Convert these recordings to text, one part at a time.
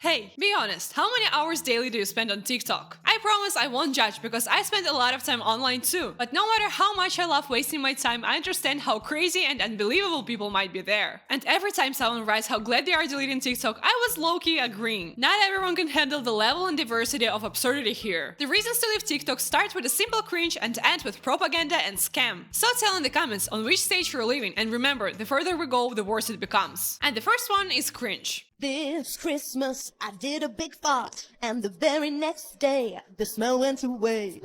Hey, be honest, how many hours daily do you spend on TikTok? I promise I won't judge because I spend a lot of time online too. But no matter how much I love wasting my time, I understand how crazy and unbelievable people might be there. And every time someone writes how glad they are deleting TikTok, I was low-key agreeing. Not everyone can handle the level and diversity of absurdity here. The reasons to leave TikTok start with a simple cringe and end with propaganda and scam. So tell in the comments on which stage you're living, and remember, the further we go, the worse it becomes. And the first one is cringe. This Christmas I did a big fart, and the very next day the smell went away.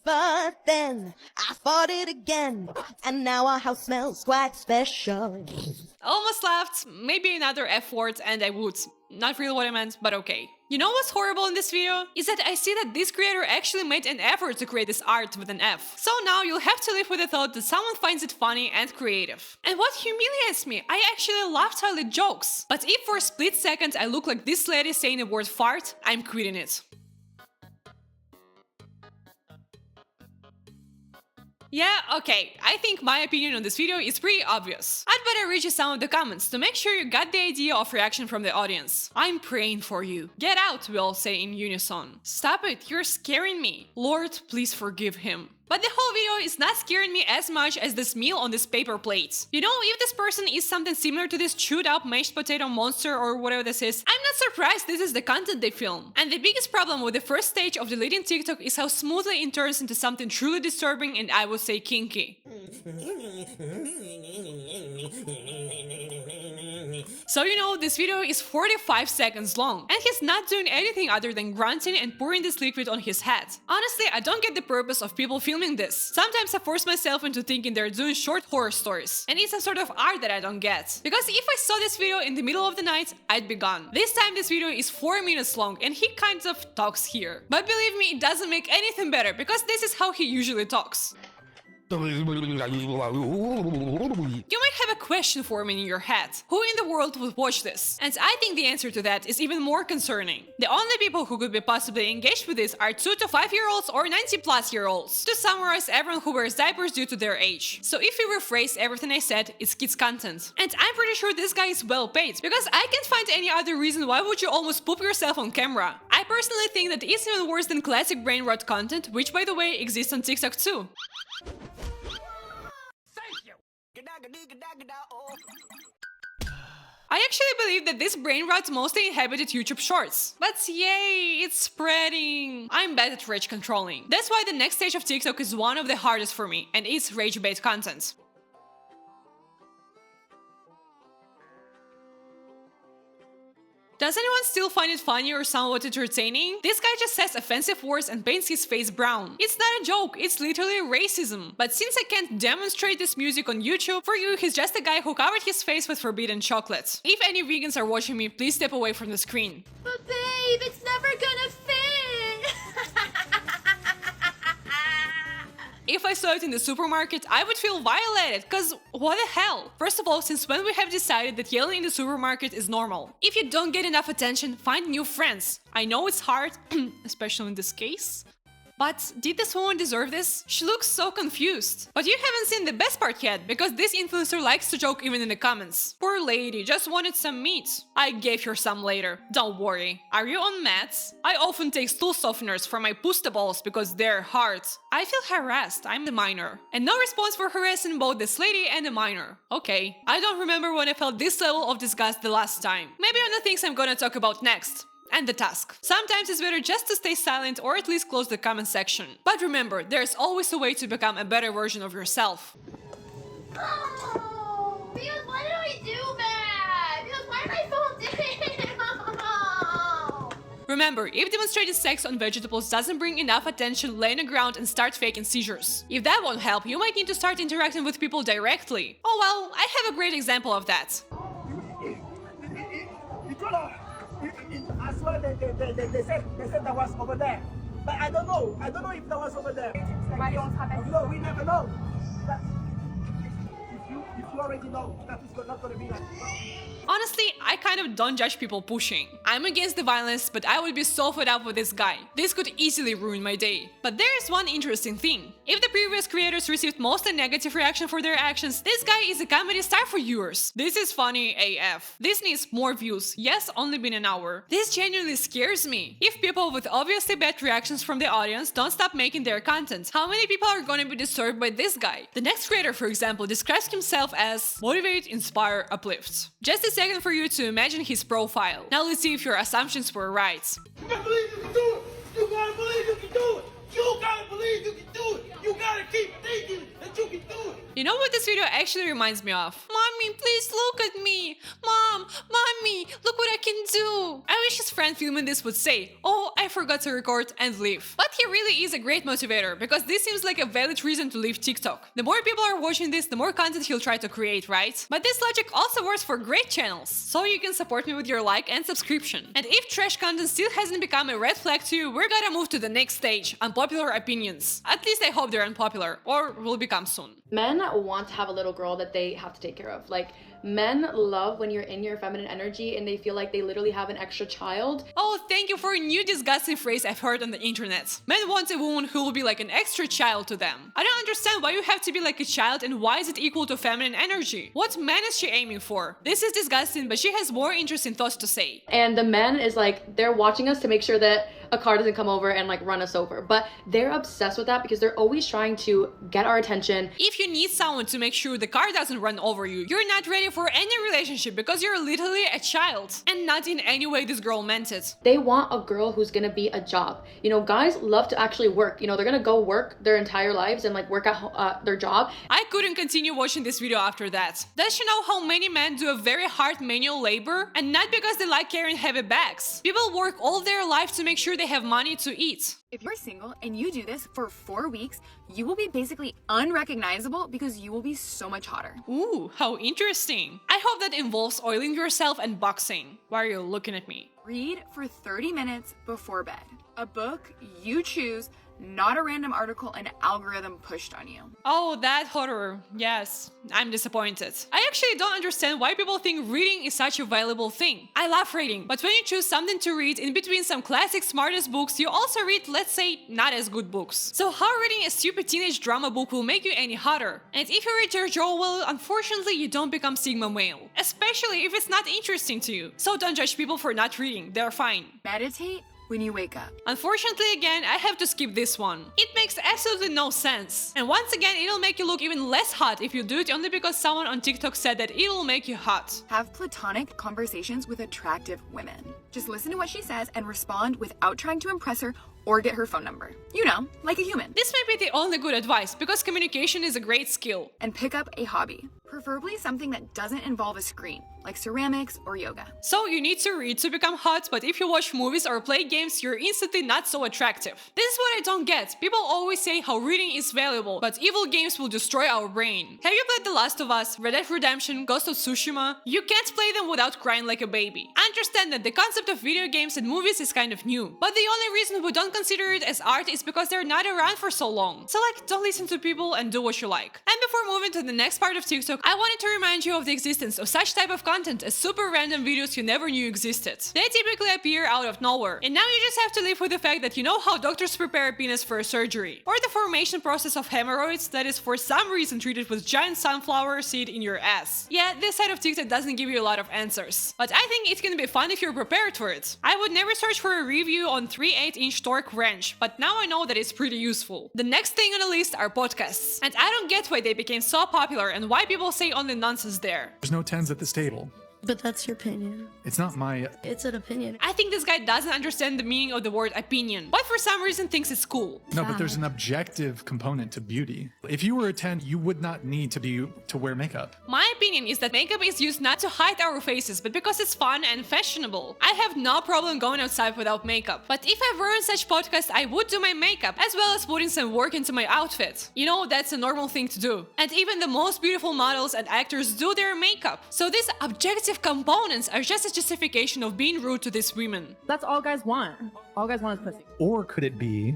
But then I farted again, and now our house smells quite special. Almost laughed, maybe another F word, and I would. Not really what I meant, but okay. You know what's horrible in this video? Is that I see that this creator actually made an effort to create this art with an F. So now you'll have to live with the thought that someone finds it funny and creative. And what humiliates me, I actually love toilet jokes. But if for a split second I look like this lady saying the word fart, I'm quitting it. Yeah, okay, I think my opinion on this video is pretty obvious. I'd better read you some of the comments to make sure you got the idea of reaction from the audience. I'm praying for you. Get out, we all say in unison. Stop it, you're scaring me. Lord, please forgive him. But the whole video is not scaring me as much as this meal on this paper plate. You know, if this person is something similar to this chewed up mashed potato monster or whatever this is, I'm not surprised this is the content they film. And the biggest problem with the first stage of deleting TikTok is how smoothly it turns into something truly disturbing and I would say kinky. So you know, this video is 45 seconds long, and he's not doing anything other than grunting and pouring this liquid on his head. Honestly, I don't get the purpose of people filming this. Sometimes I force myself into thinking they're doing short horror stories, and it's a sort of art that I don't get. Because if I saw this video in the middle of the night, I'd be gone. This time this video is 4 minutes long, and he kind of talks here. But believe me, it doesn't make anything better, because this is how he usually talks. You might have a question forming in your head. Who in the world would watch this? And I think the answer to that is even more concerning. The only people who could be possibly engaged with this are 2 to 5-year-olds or 90-plus-year-olds. To summarize, everyone who wears diapers due to their age. So if we rephrase everything I said, it's kids content. And I'm pretty sure this guy is well paid, because I can't find any other reason why would you almost poop yourself on camera. I personally think that it's even worse than classic BRAINROT content, which by the way exists on TikTok too. I actually believe that this BRAINROT mostly inhabited YouTube Shorts. But yay, it's spreading. I'm bad at rage controlling. That's why the next stage of TikTok is one of the hardest for me, and it's rage bait content. Does anyone still find it funny or somewhat entertaining? This guy just says offensive words and paints his face brown. It's not a joke, it's literally racism. But since I can't demonstrate this music on YouTube, for you he's just a guy who covered his face with forbidden chocolate. If any vegans are watching me, please step away from the screen. But babe, it's never gonna fit! If I saw it in the supermarket, I would feel violated, cause what the hell? First of all, since when we have decided that yelling in the supermarket is normal? If you don't get enough attention, find new friends. I know it's hard, especially in this case. But did this woman deserve this? She looks so confused. But you haven't seen the best part yet, because this influencer likes to joke even in the comments. Poor lady, just wanted some meat. I gave her some later. Don't worry. Are you on meds? I often take stool softeners for my pusta balls because they're hard. I feel harassed, I'm the minor. And no response for harassing both this lady and the minor. Okay, I don't remember when I felt this level of disgust the last time. Maybe on the things I'm gonna talk about next. And the task. Sometimes it's better just to stay silent or at least close the comment section. But remember, there's always a way to become a better version of yourself. Oh, because why did I do that? Because why am I so damn? Remember, if demonstrating sex on vegetables doesn't bring enough attention, lay on the ground and start faking seizures. If that won't help, you might need to start interacting with people directly. Oh well, I have a great example of that. I swear they said that was over there. But I don't know if that was over there. No, we never know. But if you already know, that is not going to be like... Honestly, I kind of don't judge people pushing. I'm against the violence, but I would be so fed up with this guy. This could easily ruin my day. But there is one interesting thing. If the previous creators received mostly negative reaction for their actions, this guy is a comedy star for viewers. This is funny AF. This needs more views. Yes, only been an hour. This genuinely scares me. If people with obviously bad reactions from the audience don't stop making their content, how many people are gonna be disturbed by this guy? The next creator, for example, describes himself as motivate, inspire, uplift. Just a second for you to imagine his profile. Now let's see if your assumptions were right. You gotta believe you can do it. You gotta believe you can do it. You gotta believe you can do it. You gotta keep thinking that you can do it. You know what this video actually reminds me of? Mommy, please look at me. Mom, mommy, look what I can do. I wish his friend filming this would say, oh, I forgot to record and leave. But he really is a great motivator because this seems like a valid reason to leave TikTok. The more people are watching this, the more content he'll try to create, right? But this logic also works for great channels. So you can support me with your like and subscription. And if trash content still hasn't become a red flag to you, we're gonna move to the next stage, unpopular opinions. At least I hope they're unpopular, or will become soon. Men want to have a little girl that they have to take care of. Like, men love when you're in your feminine energy and they feel like they literally have an extra child. Oh, thank you for a new disgusting phrase I've heard on the internet. Men want a woman who will be like an extra child to them. I don't understand why you have to be like a child and why is it equal to feminine energy? What man is she aiming for? This is disgusting, but she has more interesting thoughts to say. And the men is like, they're watching us to make sure that a car doesn't come over and like run us over. But they're obsessed with that because they're always trying to get our attention. If you need someone to make sure the car doesn't run over you, you're not ready for any relationship because you're literally a child. And not in any way this girl meant it. They want a girl who's gonna be a job. You know, guys love to actually work. You know, they're gonna go work their entire lives and like work at their job. I couldn't continue watching this video after that. Does she know how many men do a very hard manual labor? And not because they like carrying heavy bags. People work all their life to make sure they have money to eat. If you're single and you do this for 4 weeks, you will be basically unrecognizable because you will be so much hotter. Ooh, how interesting. I hope that involves oiling yourself and boxing. Why are you looking at me? Read for 30 minutes before bed. A book you choose, not a random article an algorithm pushed on you. Oh, that horror. Yes, I'm disappointed. I actually don't understand why people think reading is such a valuable thing. I love reading, but when you choose something to read in between some classic smartest books, you also read, let's say, not as good books. So how reading a stupid teenage drama book will make you any hotter? And if you read George Orwell, unfortunately you don't become Sigma male. Especially if it's not interesting to you. So don't judge people for not reading, they're fine. Meditate when you wake up. Unfortunately, again, I have to skip this one. It makes absolutely no sense. And once again, it'll make you look even less hot if you do it only because someone on TikTok said that it'll make you hot. Have platonic conversations with attractive women. Just listen to what she says and respond without trying to impress her or get her phone number. You know, like a human. This may be the only good advice because communication is a great skill. And pick up a hobby. Preferably something that doesn't involve a screen, like ceramics or yoga. So you need to read to become hot, but if you watch movies or play games, you're instantly not so attractive. This is what I don't get. People always say how reading is valuable, but evil games will destroy our brain. Have you played The Last of Us, Red Dead Redemption, Ghost of Tsushima? You can't play them without crying like a baby. Understand that the concept of video games and movies is kind of new, but the only reason we don't consider it as art is because they're not around for so long. So like, don't listen to people and do what you like. And before moving to the next part of TikTok, I wanted to remind you of the existence of such type of content as super random videos you never knew existed. They typically appear out of nowhere, and now you just have to live with the fact that you know how doctors prepare a penis for a surgery, or the formation process of hemorrhoids that is for some reason treated with giant sunflower seed in your ass. Yeah, this side of TikTok doesn't give you a lot of answers, but I think it can be fun if you're prepared for it. I would never search for a review on 3 8-inch torque wrench, but now I know that it's pretty useful. The next thing on the list are podcasts, and I don't get why they became so popular and why people say only nonsense there. There's no tens at this table. But that's your opinion. It's not my... It's an opinion. I think this guy doesn't understand the meaning of the word opinion, but for some reason thinks it's cool. No, but there's an objective component to beauty. If you were a 10, you would not need to wear makeup. My opinion is that makeup is used not to hide our faces, but because it's fun and fashionable. I have no problem going outside without makeup, but if I were in such podcast, I would do my makeup, as well as putting some work into my outfit. You know, that's a normal thing to do. And even the most beautiful models and actors do their makeup. So these objective components are just a justification of being rude to these women. That's all guys want. All guys want is pussy. Or could it be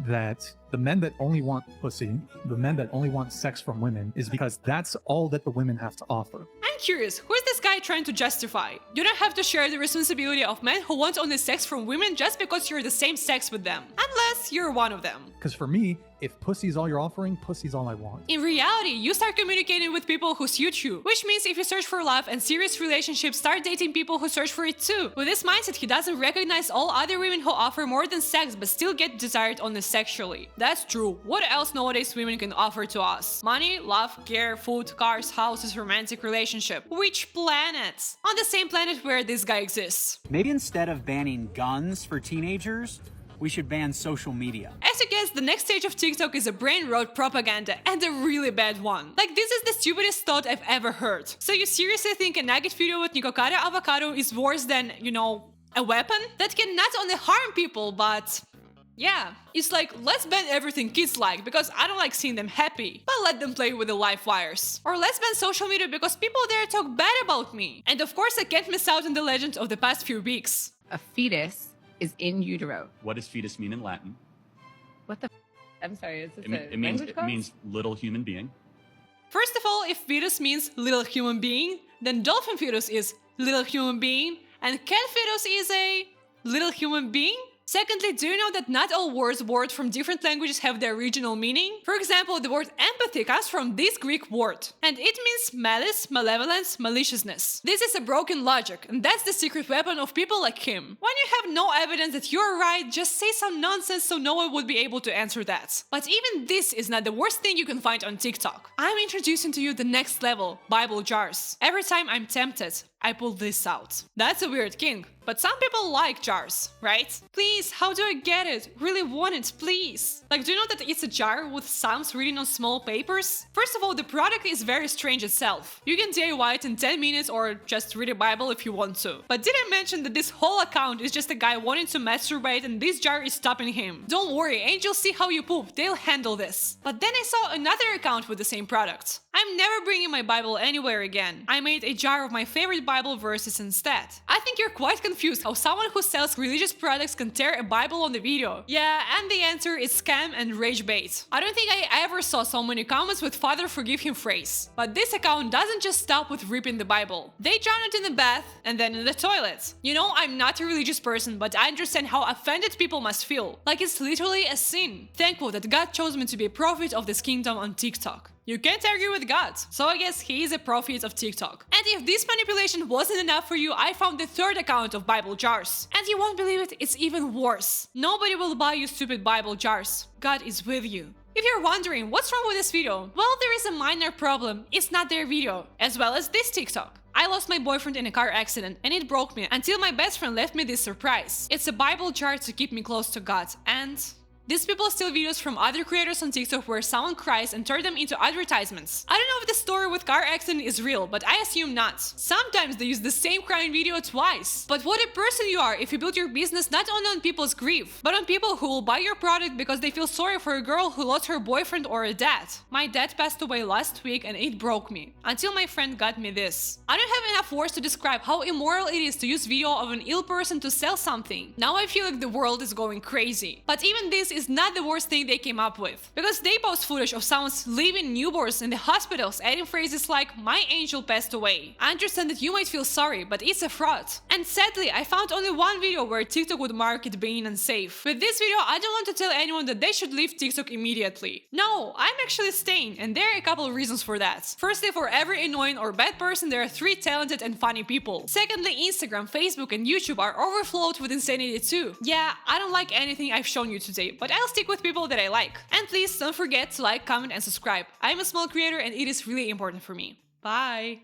that the men that only want pussy, the men that only want sex from women, is because that's all that the women have to offer? I I'm curious, who is this guy trying to justify? You don't have to share the responsibility of men who want only sex from women just because you're the same sex with them. Unless you're one of them. Because for me, if pussy's all you're offering, pussy's all I want. In reality, you start communicating with people who suit you, which means if you search for love and serious relationships, start dating people who search for it too. With this mindset, he doesn't recognize all other women who offer more than sex but still get desired only sexually. That's true. What else nowadays women can offer to us? Money, love, care, food, cars, houses, romantic relationship. Which planet? On the same planet where this guy exists. Maybe instead of banning guns for teenagers, we should ban social media. As you guess, the next stage of TikTok is a brain-rot propaganda, and a really bad one. Like, this is the stupidest thought I've ever heard. So you seriously think a nugget video with Nicocada avocado is worse than, you know, a weapon? That can not only harm people, but... yeah, it's like, let's ban everything kids like because I don't like seeing them happy, but let them play with the live wires. Or let's ban social media because people there talk bad about me. And of course I can't miss out on the legend of the past few weeks. A fetus is in utero. What does fetus mean in Latin? What the I'm sorry, is this It means little human being. First of all, if fetus means little human being, then dolphin fetus is little human being, and cat fetus is a little human being? Secondly, do you know that not all words from different languages have their original meaning? For example, the word empathy comes from this Greek word, and it means malice, malevolence, maliciousness. This is a broken logic, and that's the secret weapon of people like him. When you have no evidence that you're right, just say some nonsense so no one would be able to answer that. But even this is not the worst thing you can find on TikTok. I'm introducing to you the next level, Bible jars. Every time I'm tempted, I pull this out. That's a weird king, but some people like jars, right? Please, how do I get it? Really want it, please. Like, do you know that it's a jar with psalms written on small papers? First of all, the product is very strange itself. You can DIY it in 10 minutes or just read a Bible if you want to. But did I mention that this whole account is just a guy wanting to masturbate and this jar is stopping him? Don't worry, angels see how you poop, they'll handle this. But then I saw another account with the same product. I'm never bringing my Bible anywhere again. I made a jar of my favorite Bible verses instead. I think you're quite confused how someone who sells religious products can tear a Bible on the video. Yeah, and the answer is scam and rage bait. I don't think I ever saw so many comments with "Father forgive him" phrase. But this account doesn't just stop with ripping the Bible. They drown it in the bath and then in the toilet. You know, I'm not a religious person, but I understand how offended people must feel. Like it's literally a sin. Thankful that God chose me to be a prophet of this kingdom on TikTok. You can't argue with God, so I guess he is a prophet of TikTok. And if this manipulation wasn't enough for you, I found the third account of Bible jars. And you won't believe it, it's even worse. Nobody will buy you stupid Bible jars. God is with you. If you're wondering what's wrong with this video, well, there is a minor problem. It's not their video, as well as this TikTok. I lost my boyfriend in a car accident and it broke me until my best friend left me this surprise. It's a Bible jar to keep me close to God, and... these people steal videos from other creators on TikTok where someone cries and turn them into advertisements. I don't know if the story with car accident is real, but I assume not. Sometimes they use the same crying video twice. But what a person you are if you build your business not only on people's grief, but on people who will buy your product because they feel sorry for a girl who lost her boyfriend or a dad. My dad passed away last week and it broke me, until my friend got me this. I don't have enough words to describe how immoral it is to use video of an ill person to sell something. Now I feel like the world is going crazy. But even this is not the worst thing they came up with, because they post footage of someone's leaving newborns in the hospitals adding phrases like "my angel passed away." I understand that you might feel sorry, but it's a fraud. And sadly, I found only one video where TikTok would mark it being unsafe. With this video, I don't want to tell anyone that they should leave TikTok immediately. No, I'm actually staying, and there are a couple of reasons for that. Firstly, for every annoying or bad person, there are 3 talented and funny people. Secondly, Instagram, Facebook, and YouTube are overflowed with insanity too. Yeah, I don't like anything I've shown you today, but I'll stick with people that I like. And please don't forget to like, comment, and subscribe. I'm a small creator and it is really important for me. Bye!